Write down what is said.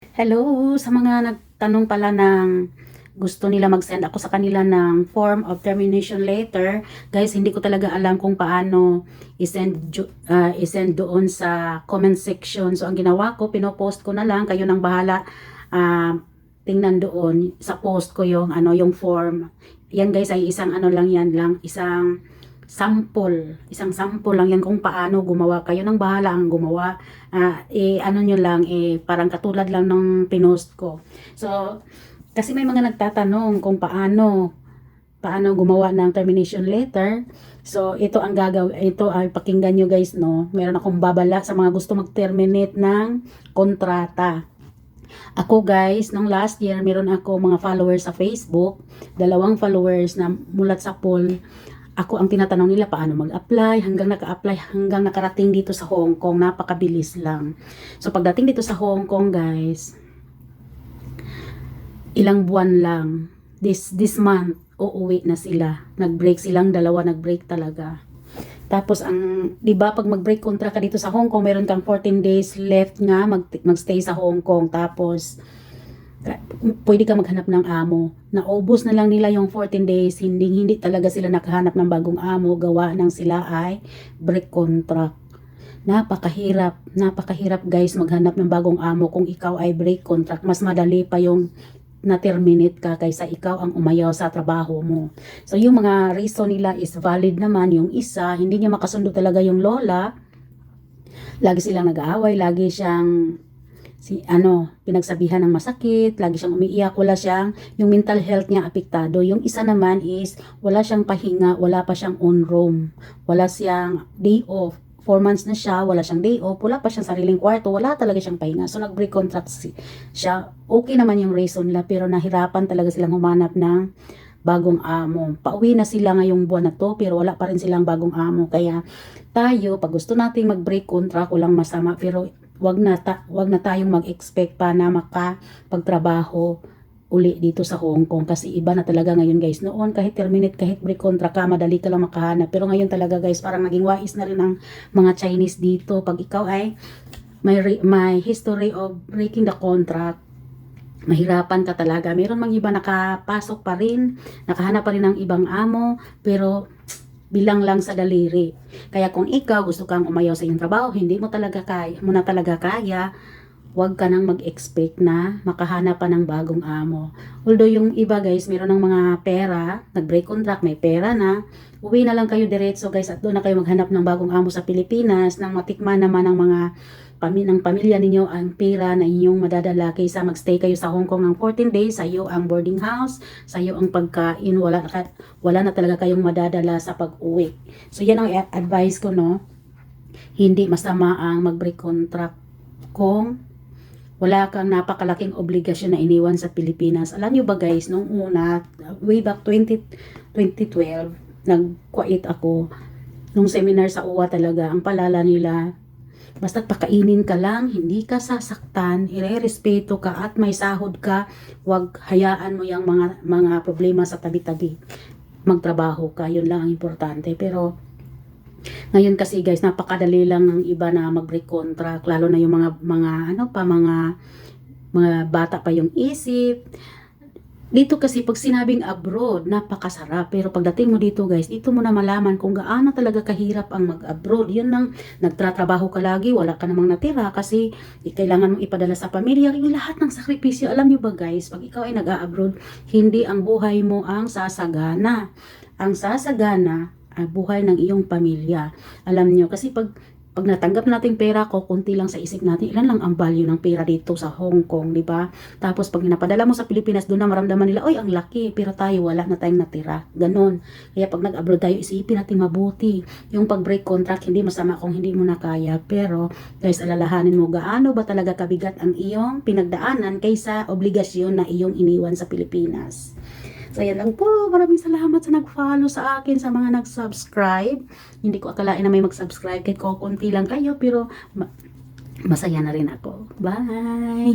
Hello sa mga nagtanong pala ng gusto nila mag-send ako sa kanila ng form of termination letter. Guys, hindi ko talaga alam kung paano i-send doon sa comment section. So, ang ginawa ko, pinopost ko na lang. Kayo nang bahala. Tingnan doon sa post ko yung, yung form. Yan guys, ay isang isang isang sample lang yan kung paano gumawa. Kayo nang bahala ang gumawa. Nyo lang, parang katulad lang ng pinost ko. So, kasi may mga nagtatanong kung paano gumawa ng termination letter. So, ito ay pakinggan nyo guys, no. Meron akong babala sa mga gusto mag-terminate ng kontrata. Ako guys, nung last year, meron ako mga followers sa Facebook, 2 followers na mulat sa poll. Ako ang tinatanong nila paano mag-apply, hanggang naka-apply, hanggang nakarating dito sa Hong Kong, napakabilis lang. So pagdating dito sa Hong Kong guys, ilang buwan lang, this month, uuwi na sila. Nag-break silang dalawa, nag-break talaga. Tapos di ba pag mag-break contract ka dito sa Hong Kong, meron kang 14 days left nga mag-stay sa Hong Kong. Tapos pwede ka maghanap ng amo. Naubos na lang nila yung 14 days, hindi talaga sila nakahanap ng bagong amo, gawa ng sila ay break contract. Napakahirap guys maghanap ng bagong amo kung ikaw ay break contract. Mas madali pa yung na-terminate ka kaysa ikaw ang umayaw sa trabaho mo. So yung mga reason nila is valid naman. Yung isa, hindi niya makasundo talaga yung lola. Lagi silang nag-aaway, lagi siyang pinagsabihan ng masakit, lagi siyang umiiyak, yung mental health niya apektado. Yung isa naman is, wala siyang pahinga, wala pa siyang own room, wala siyang day off, 4 months na siya, wala siyang day off, wala pa siyang sariling kwarto, wala talaga siyang pahinga. So, nag-break contract siya. Okay naman yung reason nila, pero nahirapan talaga silang humanap ng bagong amo. Pauwi na sila ngayong buwan na to, pero wala pa rin silang bagong amo. Kaya tayo, pag gusto nating mag-break contract, walang masama, pero wag na tayong mag-expect pa na makapagtrabaho uli dito sa Hong Kong, kasi iba na talaga ngayon guys. Noon kahit terminate, kahit break contract ka, madali ka lang makahanap, pero ngayon talaga guys, parang naging wais na rin ang mga Chinese dito. Pag ikaw ay may history of breaking the contract, mahirapan ka talaga. Meron mang iba nakapasok pa rin, nakahanap pa rin ng ibang amo, pero bilang lang sa daliri. Kaya kung ikaw gusto kang umayaw sa iyong trabaho, hindi mo na talaga kaya, huwag ka nang mag-expect na makahanap pa ng bagong amo. Although yung iba guys, meron ng mga pera, nag-break contract, may pera na, uwi na lang kayo diretso guys, at doon na kayo maghanap ng bagong amo sa Pilipinas, nang matikman naman ng mga pamilya ninyo ang pera na inyong madadala, kaysa magstay kayo sa Hong Kong ng 14 days, sa iyo ang boarding house, sa iyo ang pagkain, wala na talaga kayong madadala sa pag-uwi. So yan ang advice ko, no. Hindi masama ang mag-break contract kung wala kang napakalaking obligasyon na iniwan sa Pilipinas. Alam nyo ba guys, nung una, way back 2012, nag-quit ako nung seminar sa UWA talaga. Ang palala nila, basta't pakainin ka lang, hindi ka sasaktan, irerespeto ka at may sahod ka, wag hayaan mo yung mga problema sa tabi-tabi. Magtrabaho ka, yun lang ang importante. Pero ngayon kasi guys, napakadali lang ng iba na mag-break contract, lalo na yung mga bata pa yung isip. Dito kasi pag sinabing abroad, napakasarap. Pero pagdating mo dito guys, dito mo na malaman kung gaano talaga kahirap ang mag-abroad. Yun lang, nagtratrabaho ka lagi, wala ka namang natira kasi kailangan mong ipadala sa pamilya. Yung lahat ng sakripisyo, alam nyo ba guys, pag ikaw ay nag-abroad, hindi ang buhay mo ang sasagana. Ang sasagana ang buhay ng iyong pamilya. Alam nyo, kasi pag natanggap nating pera ko, kunti lang sa isip natin, ilan lang ang value ng pera dito sa Hong Kong, di ba? Tapos pag napadala mo sa Pilipinas, doon na maramdaman nila, oy, ang laki, pero tayo wala na tayong natira. Ganon. Kaya pag nag-abroad tayo, isipin natin mabuti. Yung pag-break contract, hindi masama kung hindi mo na kaya, pero guys, alalahanin mo gaano ba talaga kabigat ang iyong pinagdaanan kaysa obligasyon na iyong iniwan sa Pilipinas. So, yan lang po. Maraming salamat sa nag-follow sa akin, sa mga nag-subscribe. Hindi ko akalain na may mag-subscribe. Kahit konti lang kayo, pero masaya na rin ako. Bye!